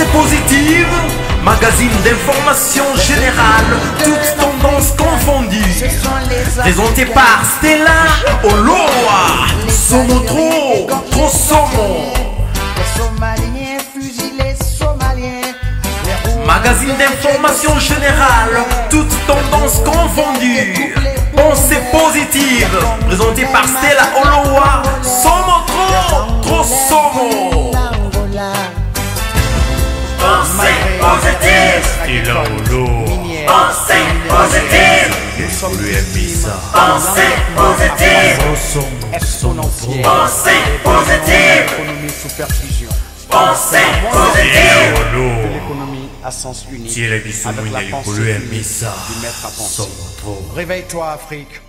Pensée positive, magazine d'information générale, toutes tendances confondues. Présenté par Stella Oloa, Somo trop Somo. Magazine d'information générale, toutes tendances confondues. Pensée positive, présenté par Stella Oloa, Somo trop Somo. Pensée positive, Stella Oloa. pensée positive, pensée positive, Exponentielle. pensée positive, Économie sous perfusion. pensée positive. De l'économie à sens unique. Avec la pensée unique du maître à penser. Réveille-toi, Afrique.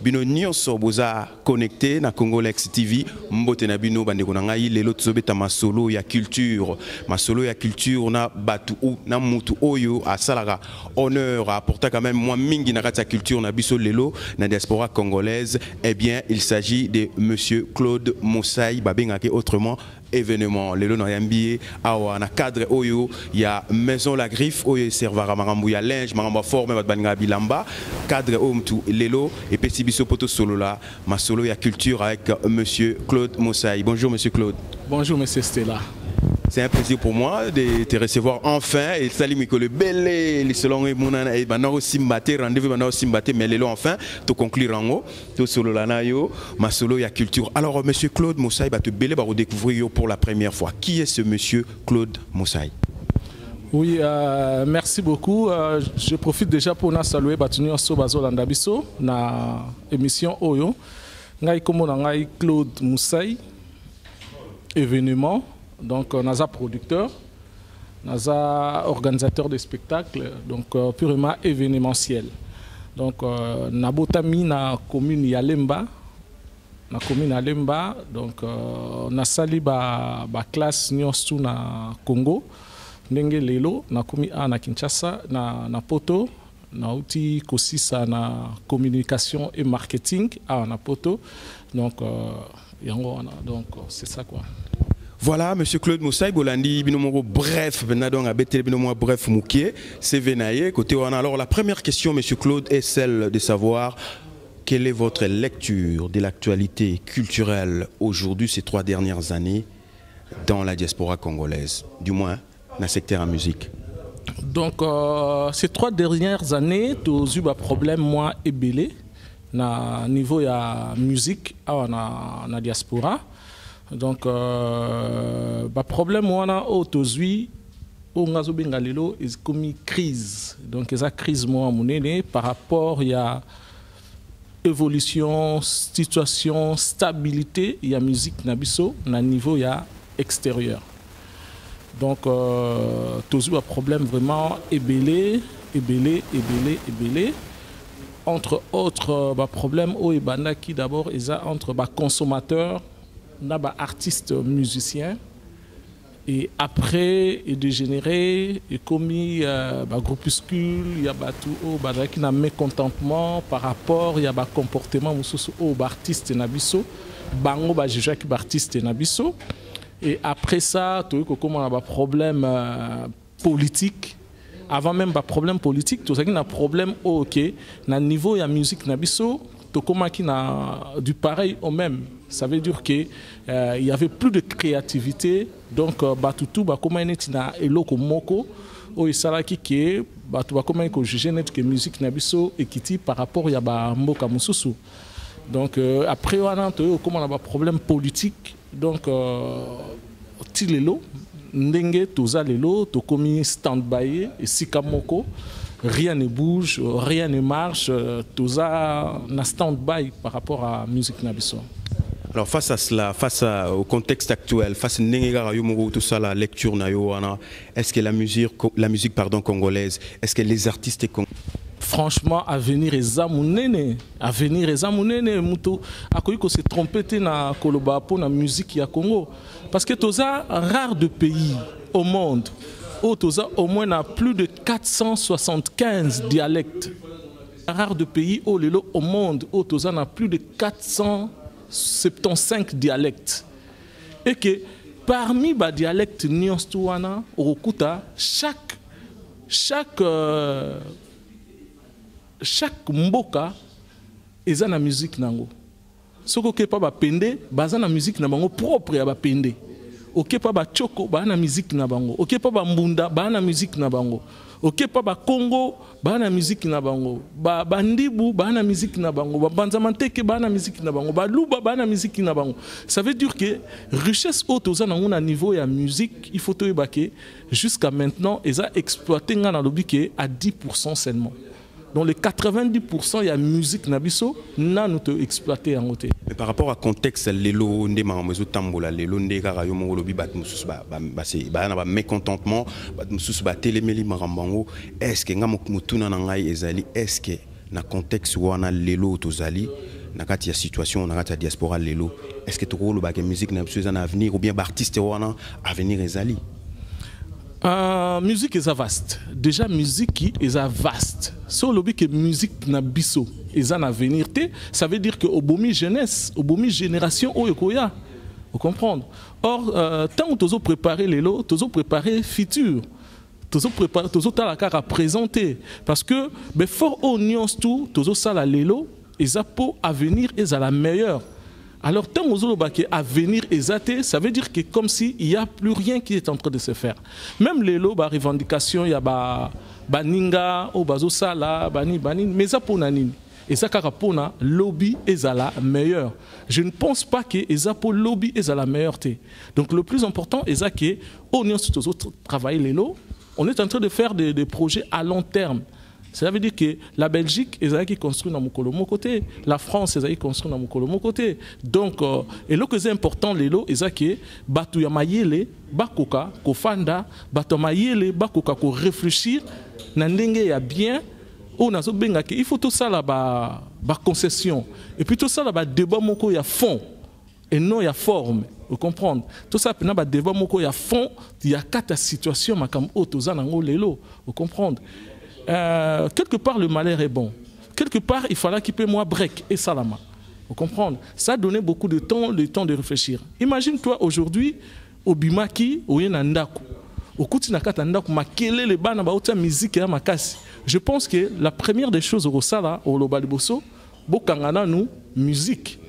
Bino nyonso boza connecté na Congolex TV mbote na bino bandeko na ngai lelo tsobeta masolo ya culture na batu ou na mutu oyo asalaka honneur apporta quand même moi mingi na kati ya culture na biso lelo na diaspora congolaise. Eh bien il s'agit de monsieur Claude Moussaï babengake autrement événement lelo na yambié awa na cadre oyo ya maison la griffe oyo servara marambu ya linge marambu forme bat banga bilamba cadre oyo mtu lelo et petit biso poto solo la ma solo ya culture avec monsieur Claude Moussaï. Bonjour monsieur Claude. Bonjour monsieur Stella. C'est un plaisir pour moi de te recevoir enfin et salut Mikolo Belé les selon et monana et banao simbaté rendez-vous banao simbaté mais lelo enfin to conclure en haut to solo la na yo ma solo ya culture. Alors monsieur Claude Moussaï va te belé va redécouvrir pour la première fois. Qui est ce monsieur Claude Moussaï? Oui, merci beaucoup. Je profite déjà pour nous saluer Batunio Sobazo Landabiso na émission Oyo. Ngai komo na ngai Claude Moussaï événement. Donc, naza producteur, naza organisateur de spectacles, donc purement événementiel. Donc, nabotami na commune Yalemba, donc na sali ba classe nyonso na Congo, ndenge lelo na komi na Kinshasa na poto, na outil kosisa na communication et marketing na poto, donc donc c'est ça quoi. Voilà, monsieur Claude Moussaï, Bolandi, binomoro bref, benadong abete binomo bref moukié, c'est venaye côté wana. Alors la première question, monsieur Claude, est celle de savoir quelle est votre lecture de l'actualité culturelle aujourd'hui ces 3 dernières années dans la diaspora congolaise, du moins dans le secteur en musique. Donc ces 3 dernières années, tu as eu un problème moi ébélé na niveau ya musique na diaspora. Donc, le problème aujourd'hui, on a comme une crise. Donc, il y a une crise par rapport à l'évolution, situation, stabilité, il y a musique nabiso na niveau extérieur. Donc, toujours un problème vraiment ébélé. Entre autres, problème qui d'abord est entre consommateurs. On a artistes musiciens et après il dégénéré et commis groupuscule il y a tout qui n'a mécontentement par rapport il y a comportement au artiste nabiso bango juge qui artiste nabiso et après ça tout comment on a problème politique. Avant même problème politique tout ça qui a problème OK na niveau ya musique nabiso to comment qui na du pareil au même. Ça veut dire qu'il y avait plus de créativité. Donc, tout comment est na eloko moko o isala ki ke comment ko juger net que musique nabiso ekiti par rapport ya ba mboka mususu. Donc après on a comment on a problème politique. Donc tilelo ndenge toza lelo to komi stand-by et sikamoko rien ne bouge, rien ne marche, toza na stand-by par rapport à musique nabiso. Alors face à cela, au contexte actuel, face à tout ça, la lecture, est-ce que la musique congolaise, est-ce que les artistes congolais... Franchement, avenir est amunene, muto akoyiko se tromper na koloba pour la musique ya Congo, parce que toza rare de pays au monde où toza au moins na plus de 475 dialectes. Rare de pays au monde où toza na plus de 475 dialectes. Et que parmi les dialectes nyonstuana, Okuta, chaque mboka est la musique nango. Ce qui est pas ba pende, baza na musique na bango propre ya ba pende. Ok pas ba choko, ba na musique na bango. Ok pas ba mbunda, ba na musique na bango. Ok pas ba Congo, ba na musique na bango. Ba bandibu, ba na musique na bango. Ba banzamanteke, ba na musique na bango. Ba luba, ba na musique na bango. Ça veut dire que richesse haute aux anango na niveau ya musique, il faut te ébaquer. Jusqu'à maintenant, ils ont exploité nga na lobby à 10% seulement. Dans les 90%, il y a musique nabiso, na nous te exploiter en côté. Mais par rapport à contexte, lelo ndé mamezo tambola, lelo ndé karayo mo lobi bat musus ba c'est ba na ba mécontentement, bat musus ba télémeli marambango. Est-ce que nga mutuna na ngai ezali, est-ce que na contexte wana lelo tozali na kati ya situation na kati ya diaspora lelo, est-ce que toko lo ba ke musique nabiso en avenir ou bien ba artiste wana avenir ezali? Musique est vaste. Déjà musique est vaste. Sur le but que musique na biso est en avenir, ça veut dire que au bomi jeunesse, au bomi génération au yokoya, vous comprenez. Or tant que tu préparer les lots, tu préparer futur, tu préparer, tu as la carte à présenter, parce que ben fort au nuance tout, tu ça la lélo, et ça pour avenir est à la meilleure. Alors, tant que avenir est ça veut dire que comme s'il n'y a plus rien qui est en train de se faire. Même les lots, les revendications, il y a Baninga, Obazo Sala, Bani, mais ça pour Nanine. Et ça, pour le lobby est à la meilleure. Je ne pense pas que le lobby est à la meilleure. Donc, le plus important est que, on travailler les lots, on est en train de faire des projets à long terme. Ça veut dire que la Belgique est qui construit dans mon côté, la France est qui construit dans mon côté. Donc, et le que c'est important, les lots, est que batu ya mayele, bakoka, ko fanda, batu mayele, bakoka, ko réfléchir, nandenge ya bien, on a benga que il faut tout ça là bas concession. Et puis tout ça là bas débat moko ya fond et non ya forme. Vous comprenez? Tout ça pena bas débat moko ya fond, il y a quatre situations makam otoza nango lelo. Vous comprenez? Quelque part le malheur est bon. Quelque part il fallait qu'il paie moi break et salama. Vous comprenez? Ça a donné beaucoup de temps, le temps de réfléchir. Imagine-toi aujourd'hui au Bimaki ou Yenandako. Au Koutinakata Ndako makele le bana ba ota musique ya makasi. Je pense que la première des choses au Sala au Lobaliboso, bokangana nous musique.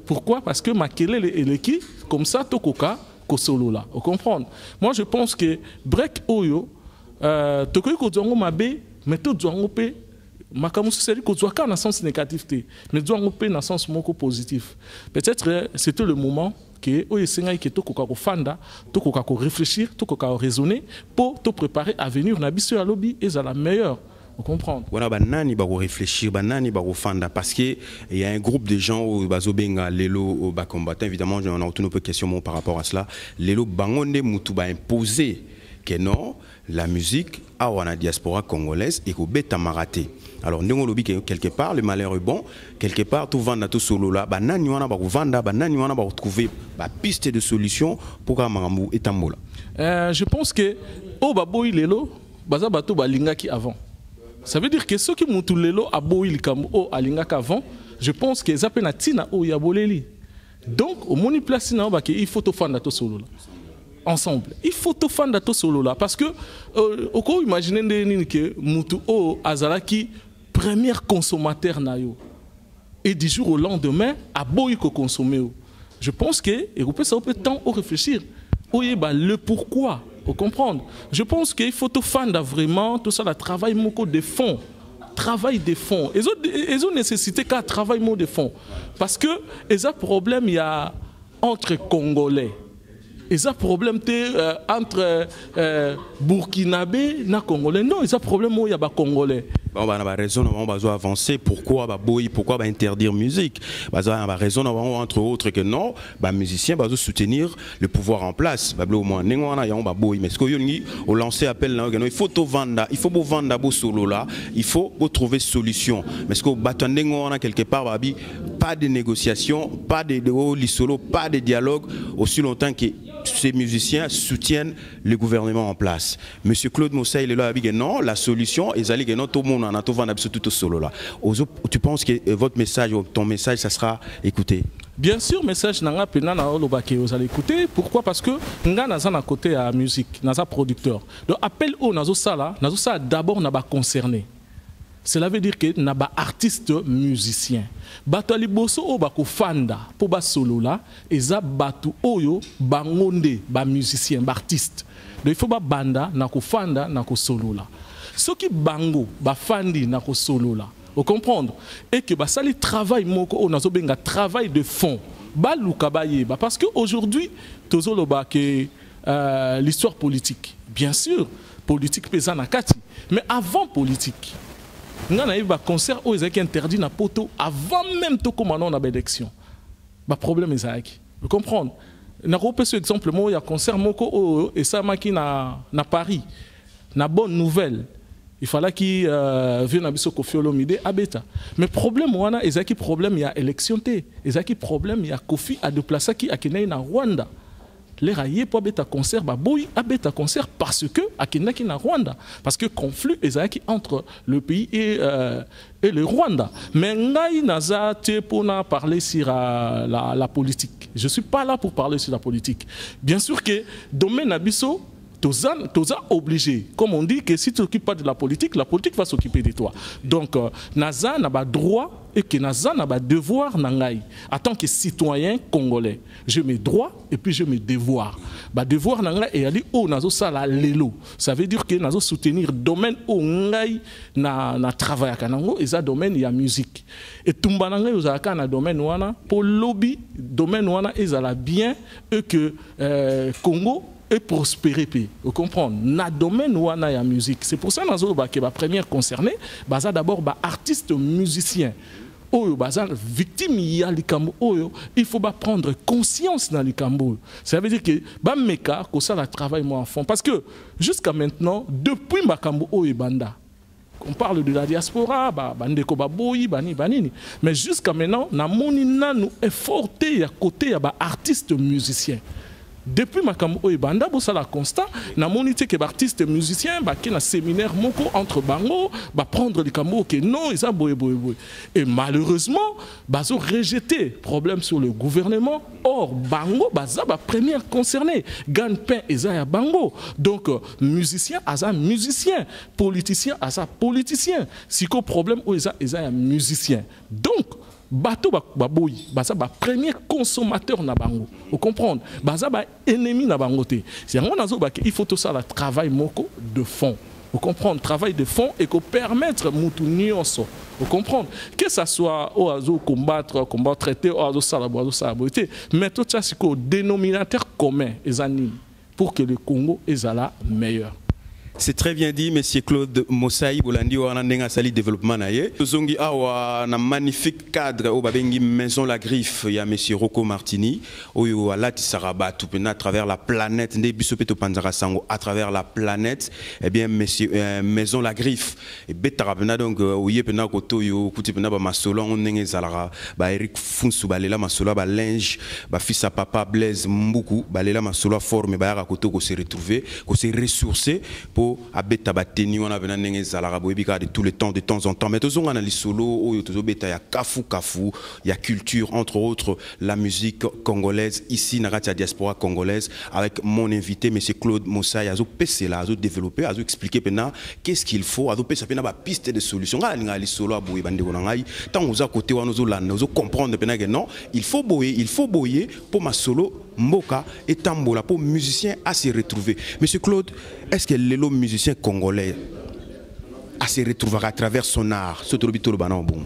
Pourquoi? Parce que makele et leki comme ça tokoka ko solo là. Vous comprenez? Moi je pense que break oyo tokoki ko zongo mabe mais tout zongo pe makamusu c'est ko zoaka na sens négatif mais zongo pe na sens moko positif. Peut-être c'était le moment que oyo sengai ke tokoka ko fanda, tokoka ko réfléchir, tokoka ko raisonner pour te préparer à venir na biso ya lobby et à la meilleure. Vous comprenez? Voilà, banani ba réfléchir, banani ba fanda parce que il y a un groupe de gens au bazobenga lelo ba combattant évidemment on a toutes nos questions par rapport à cela. Lelo bangonde mutu ba imposer que non, la musique a la diaspora congolaise et qu'au bêta maraté. Alors nous lobby quelque part le malheur est bon, quelque part tout vendre tout solo là, banani wana ba vendre, banani wana ba retrouver ba piste de solution pour que Marambu et Tambola. Je pense que au baboy lelo baza bato balingaki avant. Ça veut dire que ceux qui montent lelo à boy kambo alingaki avant, je pense que zapena tina o yaboleli. Donc au moni place na ba il faut to vendre tout solo là. Ensemble. Il faut te faire tout solo là parce que on peut imaginer que mutu o azalaki premier consommateur na yo et du jour au lendemain a boy ko consommer. Je pense que et on peut ça peut temps au réfléchir. Oyeba le pourquoi, vous comprendre. Je pense qu'il faut te faire vraiment tout ça le travail moko de fond. Travail de fond. Ils ont nécessité qu'un travail moko de fond parce que ils ont problème il y a entre Congolais. Et ça problème entre Burkinabé et Congolais. Non, il y a problème où il y a des Congolais. On a raison, on va avancer. Pourquoi interdire musique? On a raison, entre autres, que non, les musiciens doivent soutenir le pouvoir en place. Mais ce qu'on lancé appel, il faut tout vendre, il faut vendre solo là, il faut trouver solution. Mais ce qu'on a quelque part, pas de négociation, pas de solo, pas de dialogue, aussi longtemps que ces musiciens soutiennent le gouvernement en place. Monsieur Claude Moussa, il est là, non, la solution est d'aller non, tout le monde en a tout vendu tout solo là. Tu penses que votre message, ton message, ça sera écouté? Bien sûr, message nanga pena na olobake vous allez écouter. Pourquoi? Parce que nga naza na côté à musique, naza producteur. Donc appel au nazo sala d'abord n'a pas concerné. Cela veut dire que n'a pas artiste musicien. Bato liboso o bako fanda pour ba solo là, eza batu oyo bangonde ba musicien, ba artiste. Donc il faut ba banda na ko fanda na ko solo là. Ce qui bango ba fandi na ko solo là. Vous comprenez? Et que ça le travail moko on a un travail de fond. Parce qu'aujourd'hui, l'histoire politique, bien sûr, politique pesa na kati, mais avant politique, on a eu un concert où ils ont interdit na poto avant même tout comme on a une élection. Le problème est ça. Vous comprenez? On a repris ce exemple, il y a un concert moko et ça maki na Paris, na bonne nouvelle. Il fallait qu'il vienne à Kofi Olomide à Beta. Mais problème, il y a problème, il y a élection. Il y a problème, il y a Kofi à déplacer qui a na Rwanda. Les raillés pour Beta concert, boy à Beta concert parce que à na Rwanda. Parce que conflit est entre le pays et le Rwanda. Mais ngai naza te pour parler sur la politique. Je suis pas là pour parler sur la politique. Bien sûr que domaine abisso Toza obligé, comme on dit que si tu t'occupes pas de la politique va s'occuper de toi. Donc, Naza n'a pas droit et que Naza n'a pas devoir nangai. En tant que citoyen congolais, je mes droits et puis je mes devoirs. Bah devoir nangai et ali o nazo sala lelo. Ça veut dire que nazo soutenir domaine o ngai na travail kanango et ça domaine il y a musique. Et tumba nangai ozaka na domaine wana pour lobby domaine wana ezala bien et que Congo et prospérer. Vous comprenez? Na domaine où on a la musique. C'est pour ça que la première concernée, c'est d'abord artiste musicien. Victime il faut prendre conscience dans le Cambo. Ça veut dire que meka que ça travaille moi en fond. Parce que jusqu'à maintenant, depuis Makambo et Banda, on parle de la diaspora, bandeko baboyi, banini. Mais jusqu'à maintenant, na monina nous efforté à côté à artiste musicien. Depuis Makambo et Banda, ça la constat, na monité que artiste musicien, qui na séminaire moko entre bango, prendre le Cambo que non, ils ont boy. Et malheureusement, ils ont rejeté problème sur le gouvernement. Or bango, ça première concernée. Gagne-pain et ça bango. Donc musicien, ça musicien, politicien, ça politicien. Si quoi problème où ils ont musicien. Donc bateau baboyi baza ba premier consommateur na bango. Vous comprenez? Baza ba ennemi na bango te. C'est on azo ba il faut tout ça le travail moko de fond. Vous comprenez? Travail de fond et que permettre mutu nyonso. Vous comprenez? Que ça soit au azo combattre traiter au azo saboter, mais tout ça c'est quoi dénominateur commun ezani pour que le Congo ezala meilleur. C'est très bien dit, Monsieur Claude Mosaï, Bolandi, on a un sali développement. Zongi a un magnifique cadre au Babengi Maison La Griffe. Il y a Monsieur Rocco Martini, au Alati Saraba, tout à travers la planète, à travers la planète, eh bien, Monsieur Maison La Griffe. Et Betarabena, donc, ouye pena koto yo, kuti pena ba masolo, on n'est zalara, ba Eric Funsu, ba lela masolo, ba linge, ba fils à papa Blaise Mboukou, ba lela masolo forme, ba yara koto ko se retrouver, ko se ressourcer pour abeta bateni on a vena nenge zalara boebika de tout le temps de temps en temps mais toujours on a les solo ou toujours beta ya kafu il y a culture entre autres la musique congolaise ici na la diaspora congolaise avec mon invité monsieur Claude Mosaï azo pc là azo développer azo expliquer pena qu'est-ce qu'il faut azo pesa pena ba piste de solution nga les solo aboye bande ko ngai tant aux à côté on ozo landa ozo comprendre pena que non il faut boyer pour ma solo mboka et tambola pour musicien à se retrouver. Monsieur Claude, est-ce que le musicien congolais à se retrouver à travers son art, ce trobito le banan bon?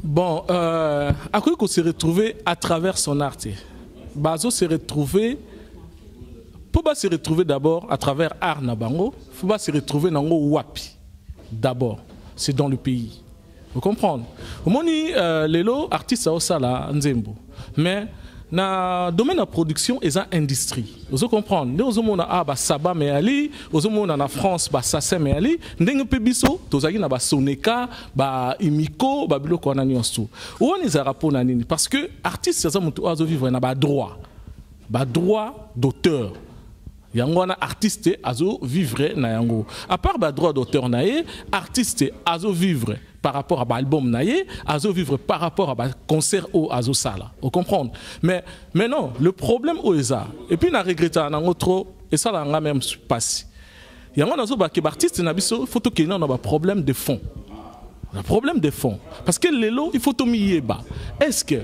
Bon, à quoi qu'on se retrouver à travers son art? Bazo se retrouver pour pas se retrouver d'abord à travers art nabango, faut pas se retrouver dans le wapi. D'abord, c'est dans le pays. Vous comprenez? Au moni lelo artiste au sala nzembo, mais na domaine de production et ça industrie. Vous comprenez? Nous avons na Saba mais ali, nous avons na France Sassé mais ali, ndenge pebiso, tozaki na Soneka, Imiko, biloko na nyonso. Ou on les a rapport nini parce que artiste ça mutu azo vivre na droit d'auteur. yango wana artiste azo vivre na yango. À part ba droit d'auteur naie, artiste azo vivre par rapport à ba album naie, azo vivre par rapport à ba concert au azo sala. Vous comprenez? Mais non, le problème au eza. Et puis na regretta na trop et ça là même passe. Yango nazo ba ke artiste na biso photo ke na ba problème de fond. Un problème de fond. Parce que les lots, il faut tout miéba. Est-ce que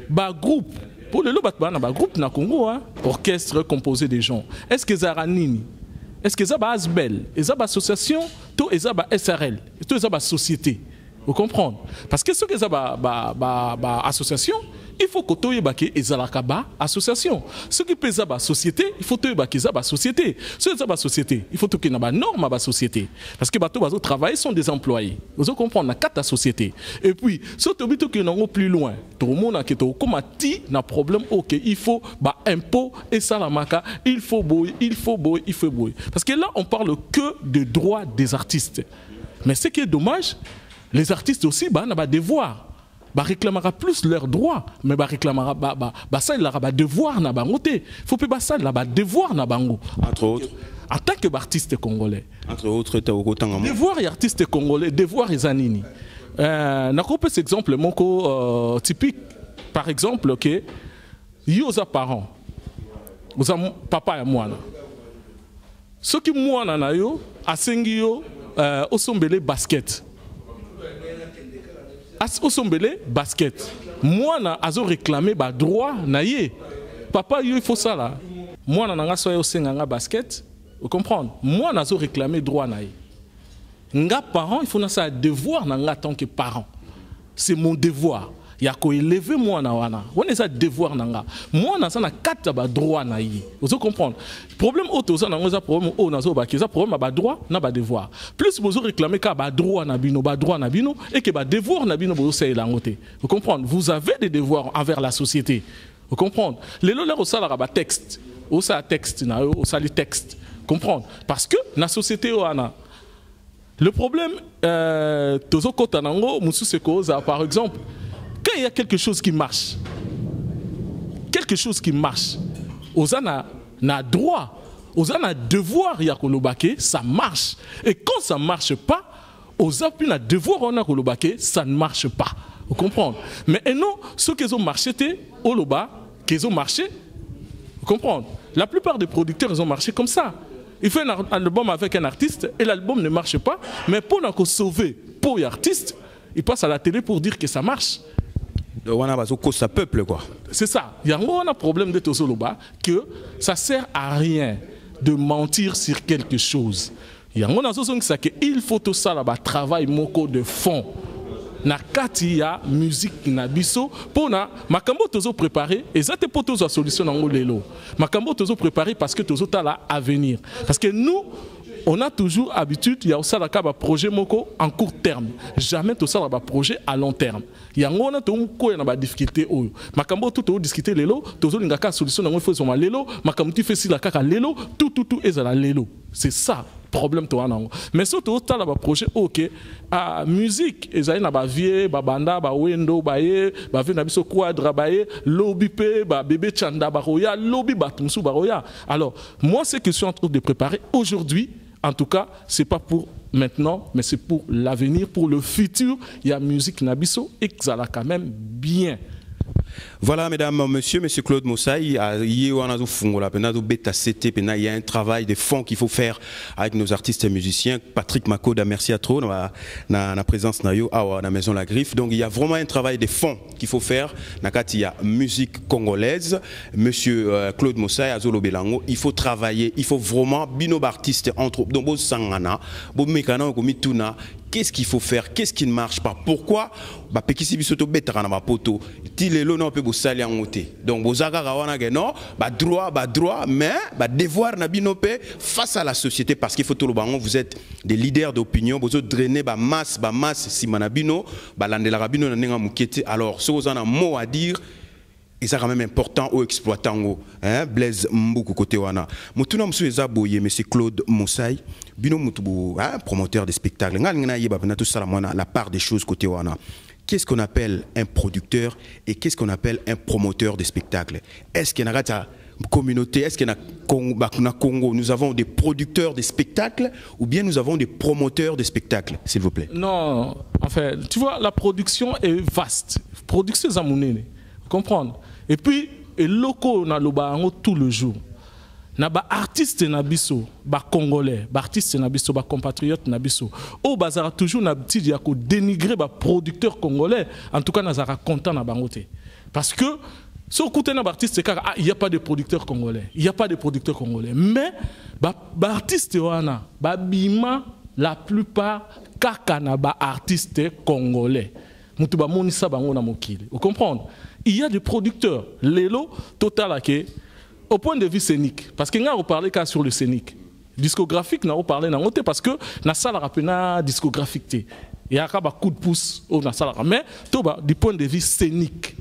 bah groupe pour le lot bah groupe na Congo hein, orchestre composé de gens. Est-ce que Zaranini? Est-ce que ça ba Asbel? Et ça ba association, tout et ça ba SRL, tout ça ba société. Vous comprenez? Parce que ce que ça ba association, il faut que tu aies baké ezalakaba association. Ce qui peut être société, il faut que tu aies baké za société. Ce qui est société, il faut que tu aies une norme à société. Parce que bateau bazo travailler sont des employés. Vous comprenez la quatre société. Et puis, ce que nous avons plus loin, tout le monde a que comme ti na problème OK, il faut ba impôt et salamaka, il faut boy. Parce que là on parle que de droits des artistes. Mais ce qui est dommage, les artistes aussi bah na devoir. Bah réclamera plus leurs droits, mais bah réclamera ça il aura devoir na bangote. Faut pas ça là devoir na bango. Entre autres. En tant que artiste congolais. Entre autres, devoir et artiste congolais, devoir et zanini. Na coupe cet exemple moko typique. Par exemple que yoza parents, vous avez papa et moi. Ce qui moi na yo asengi yo osombele basket. Au sombele basket. Moi na azo réclamer ba droit na yé. Papa yo il faut ça là. Moi na nga soyo senga basket. Vous comprenez? Moi na azo réclamer droit na yé. Nga parent il faut na ça devoir na nga tant que parent. C'est mon devoir. Ya ko élever moi na wana. On est ça devoir na nga. Moi na ça na quatre ba droit na yé. Vous comprenez? Problème auto ça na nga problème au na zo ba ki ça problème ba droit na ba devoir. Plus vous réclamer ka ba droit na bino et que ba devoir na bino bo c'est langote. Vous comprenez? Vous avez des devoirs envers la société. Vous comprenez? Les lola au sala ba texte. Au ça texte na au sali texte. Comprendre? Parce que na société wana le problème tozo kota nango musu se cause par exemple quand il y a quelque chose qui marche, Ozana na droit, Ozana devoir ya kolobake, ça marche. Et quand ça marche pas, Ozapina na devoir on a kolobake, ça ne marche pas. Vous comprenez? Mais et non, ceux qui ont marché, Oloba, qui ont marché, vous comprenez? La plupart des producteurs ils ont marché comme ça. Il fait un album avec un artiste et l'album ne marche pas, mais pour sauver pour l'artiste, il passe à la télé pour dire que ça marche. Ça peuple quoi. C'est ça. Il y a un problème de Tozoloba que ça sert à rien de mentir sur quelque chose. Il y a un ça que il faut tout ça là-bas travail moko de fond. Na kati ya musique na biso pona makambo tozo préparé et ça te pour tozo solution nango lelo. Makambo tozo préparé parce que tozo ta là à venir. Parce que nous on a toujours habitude, il y a aussi un projet moko en court terme. Jamais tout ça un projet à long terme. Il y a une difficulté. Makambo tout discuter lelo, tout l'ingaka solution dans faut son lelo, makambo tu fais si la kaka lelo, tout est à la lelo. C'est ça problème toi non. Mais surtout tout un projet OK. Ah musique, ezali na ba vie, ba banda, ba wendo, ba ye, ba vie na biso quadra ba ye, lobby pe, ba bébé chanda ba roya, lobby ba tumsu ba roya. Alors, moi ce que je suis en train de préparer aujourd'hui. En tout cas, ce n'est pas pour maintenant, mais c'est pour l'avenir, pour le futur. Il y a musique Nabiso et que ça l'a quand même bien. Voilà, mesdames, monsieur Claude Moussaï, il y a un travail de fond qu'il faut faire avec nos artistes et musiciens. Patrick Makoda, merci à trop, dans la présence de la Maison La Griffe. Donc, il y a vraiment un travail de fond qu'il faut faire. Il y a musique congolaise, monsieur Claude Moussaï, Azolo Belango, il faut travailler, il faut vraiment, bino artistes entre eux, donc, Sangana, Mekana, Mituna. Qu'est-ce qu'il faut faire? Qu'est-ce qui ne marche pas? Pourquoi? Bah, Pekisi bisoto betara na poto. Ti lelo non pe bo sali en ngote. Donc bozaka kawana ke non, bah droit, mais bah devoir na binope face à la société parce qu'il faut tout le bango vous êtes des leaders d'opinion, bozo drainer bah masse si manabino, bah landela rabino na nenga mukete. Alors, ce vous en a mot à dire. Et ça quand même important aux exploitants, hein, Blaise Mboukou côté wana. Mutuna msu eza boye monsieur Claude Moussaï, bino mutubu, hein, promoteur de spectacles. Ngana yeba na tout ça la part des choses côté wana. Qu'est-ce qu'on appelle un producteur et qu'est-ce qu'on appelle un promoteur de spectacles? Est-ce qu'il y a communauté, est-ce qu'il y a Congo, nous avons des producteurs de spectacles ou bien nous avons des promoteurs de spectacles, s'il vous plaît? Non, en fait, tu vois, la production est vaste. Production, c'est vous comprendre. Et puis, les locaux, on a le tout le jour. Na ba artiste na biso, ba congolais, ba artiste na biso, ba compatriote na biso. Au bazara toujours na petit dia ko dénigrer ba producteur congolais. En tout cas, nazara content na bangote. Parce que si on écoute un artiste, il n'y a pas de producteur congolais. Il n'y a pas de producteur congolais. Mais ba artiste wana, ba bima la plupart kaka na ba artiste congolais. Mutu ba monisa bango na mokili. Vous comprenez? Il y a des producteurs. Lelo total ake. Au point de vue scénique, parce que nous avons parlé sur le scénique. Discographique, nous avons parlé parce que la salle a discographique. Il y a un coup de pouce dans la salle. Mais du point de vue scénique,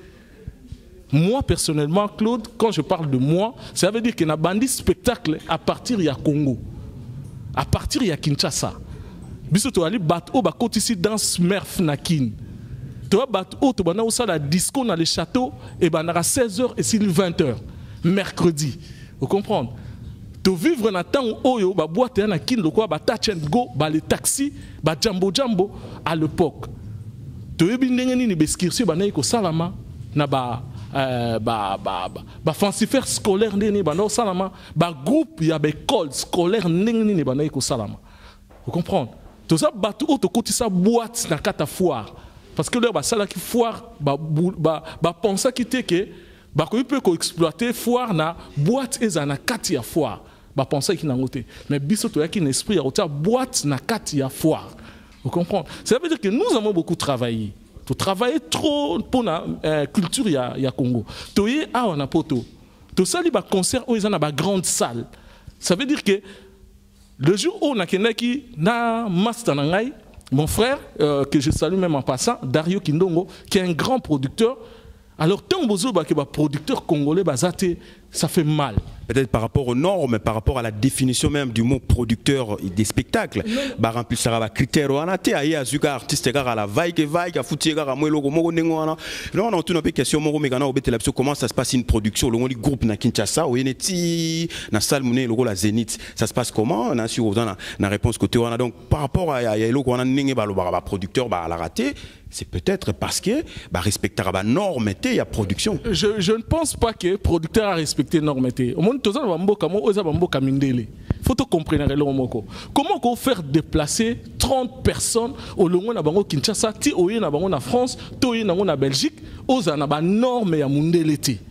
moi personnellement, Claude, quand je parle de moi, ça veut dire qu'il y a un bandit spectacle à partir de Congo, à partir de Kinshasa. Biso to ali bat o ba côté ici dans Smurf Nakin. Tu vas battre au tu vas la disco dans le château et ben à 16h et c'est 20h. Mercredi, vous comprenez? De vivre dans temps où ba boîte na kin le quoi ba touch and go ba les taxis ba jambo à l'époque. De yebi ndenge ni beskirsi ba na ko salama na ba fancifère scolaire ndenge ba na salama ba groupe ya ba école scolaire ndenge ni ba na ko salama. Vous comprenez? Tout ça ba tout to côté ça boîte na kata foire parce que là ba sala qui foire ba penser qui était que bah qu'on peut exploiter foire na boîte et na kati ya foire bah penser qu'il n'a ngoté mais biso to yaki esprit ya boîte na kati ya foire vous comprenez ça veut dire que nous avons beaucoup travaillé to travailler trop pour la culture ya Congo to y a on a poto to sali ba concert où ils en a ba grande salle ça veut dire que le jour où on a kenaki na master nangai mon frère que je salue même en passant Dario Kindongo qui est un grand producteur. Alors, tant que les producteurs congolais, ça fait mal. Peut-être par rapport aux normes, par rapport à la définition même du mot producteur des spectacles. Bah remplir ça va critère ou anaté aïe azuka artiste à la vaille à foutir à moi logo mogo nengwana. Non on a tout une question mogo megana obete la comment ça se passe une production le groupe na Kinshasa ou yeneti na salle mouné logo la Zénith ça se passe comment on a sur na réponse côté wana donc par rapport à logo on a nengé ba producteur ba la raté c'est peut-être parce que bah respecter la norme il y a production. Je ne pense pas que producteur a respecté norme faut comprendre comment on faire déplacer 30 personnes au long de Kinshasa, ti oye na bango na France, toye na bango na Belgique, aux anaba normes ya mundelete.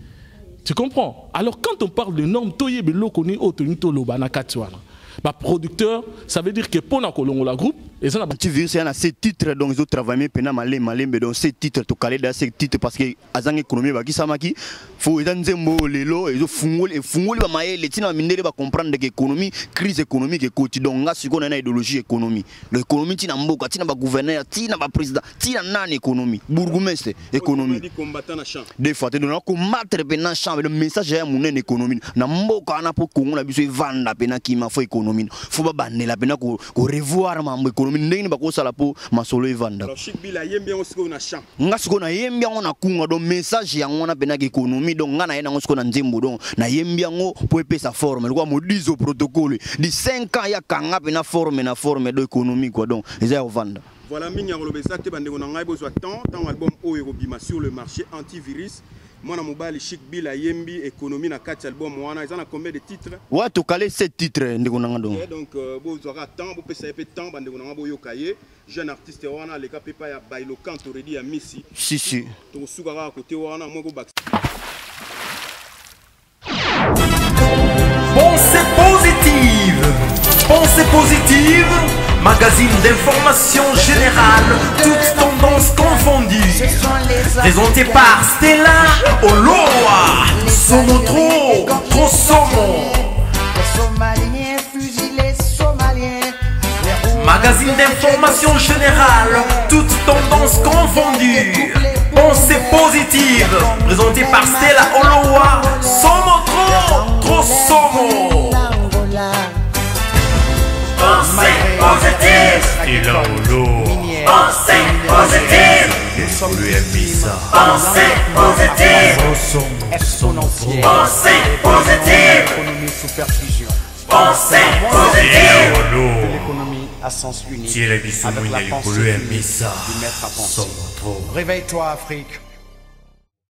Tu comprends? Alors quand on parle de normes, toye belo koni otoni to loba na katwana. Bah producteur, ça veut dire que pour la Colongo la groupe, et ça tu veux c'est ces titres donc ils ont travaillé pendant malé mais donc ces titres to caler dans ces titres parce que azang économie ba kisamaki faut dans nzembo lelo ils ont fungoli ba maye les tina minere ba comprendre que économie crise économique et côté donc nga siko na idéologie économie l'économie tina mboka tina ba gouverneur tina ba président tina nan économie bourgmestre économie des fois tu dois combattre pendant champ le message est mon économie na mboka na po Congo na biso vanda pena kima faut économie faut ba banela pena ko revoir mambo économie ndenge ba ko sala po masolo evanda alors Chic Bila yembia on siko na champ nga siko na yembia on na kunga donc message yango na pena économie donc nga na yena on siko na nzembo donc na yembia ngo po epesa forme le quoi modize au protocole di 5 ans ya kanga pena forme de économie quoi donc eza ovanda. Voilà minya kolobesa te bande ngona ngai bozwa tant album oyo robima sur le marché antivirus. Moi, je Chic Bila Yembi, économie, na 4 albums. Moi, ils ont combien de titres? Ouais, tu as 7 titres. Donc, vous aurez temps, vous pouvez savoir temps, vous avez jeune artiste, vous avez les cas, vous avez le canto, vous avez Missy. Si. Donc, vous avez à côté, vous avez Pensée positive. Pensée positive. Magazine d'information générale, toutes tendances confondues. Présenté par Stella Oloa. Somo trop somo. Magazine d'information générale, toutes tendances confondues. Pensée positive. Présenté par Stella Oloa. Somo trop somo. Pensée positive. Et là, Pensée positive. Nous sommes Pensée positive. Exponentielle. Pensée positive. L'économie sous perfusion. Pensée positive. De l'économie à sens unique. Avec la pensée unique du maître à penser. Réveille-toi, Afrique.